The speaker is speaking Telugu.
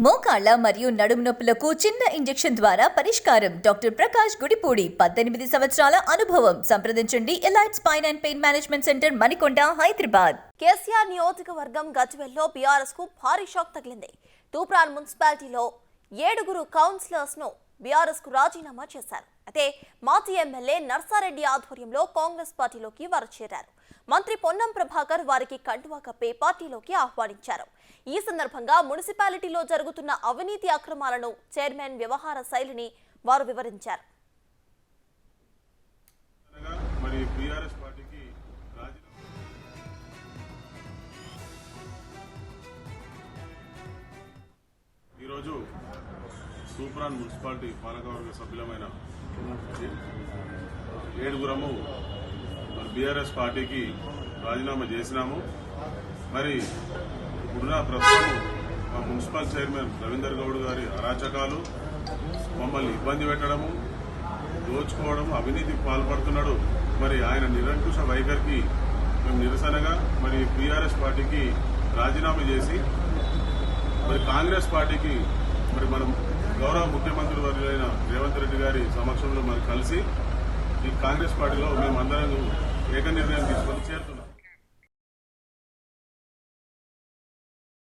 మోకాళ్ల మరియు నడుము నొప్పులకు చిన్న ఇంజెక్షన్ ద్వారా పరిష్కారం. డాక్టర్ ప్రకాష్ గుడిపూడి, 18 సంవత్సరాల అనుభవం. సంప్రదించండి. Elite spine and pain management centre, Manikonda, Hyderabad. KCR నియోజకవర్గం గజ్వేల్లో బీఆర్ఎస్ కు భారీ షాక్ తగిలింది. తూప్రాన్ మున్సిపాలిటీలో 7 కౌన్సిలర్స్ ను బీఆర్ఎస్ కు రాజీనామా చేశారు. అయితే మాజీ ఎమ్మెల్యే నర్సారెడ్డి ఆధ్వర్యంలో కాంగ్రెస్ పార్టీలోకి వారు చేరారు. మంత్రి పొన్నం ప్రభాకర్ వారికి కండువా కప్పి పార్టీలోకి ఆహ్వానించారు. ఈ సందర్భంగా మున్సిపాలిటీలో జరుగుతున్న అవినీతి అక్రమాలను, చైర్మన్ వ్యవహార శైలిని వారు వివరించారు. ఈరోజు తూప్రాన్ మున్సిపాలిటీ పాలకవర్గ సభ్యులమైన 7 బీఆర్ఎస్ పార్టీకి రాజీనామా చేసినాము. మరి ఇప్పుడున్న ప్రస్తుతం మా మున్సిపల్ చైర్మన్ రవీందర్ గౌడ్ గారి అరాచకాలు, మమ్మల్ని ఇబ్బంది పెట్టడము, దోచుకోవడం, అవినీతికి పాల్పడుతున్నాడు. మరి ఆయన నిరంకుశ వైఖరికి మేము నిరసనగా మరి బీఆర్ఎస్ పార్టీకి రాజీనామా చేసి మరి కాంగ్రెస్ పార్టీకి మరి మనం గౌరవ ముఖ్యమంత్రి వర్యులైన రేవంత్ రెడ్డి గారి సమక్షంలో మరి కలిసి ఈ కాంగ్రెస్ పార్టీలో మేమందరం ఏక నిర్ణయం తీసుకొని చేరుతున్నాం.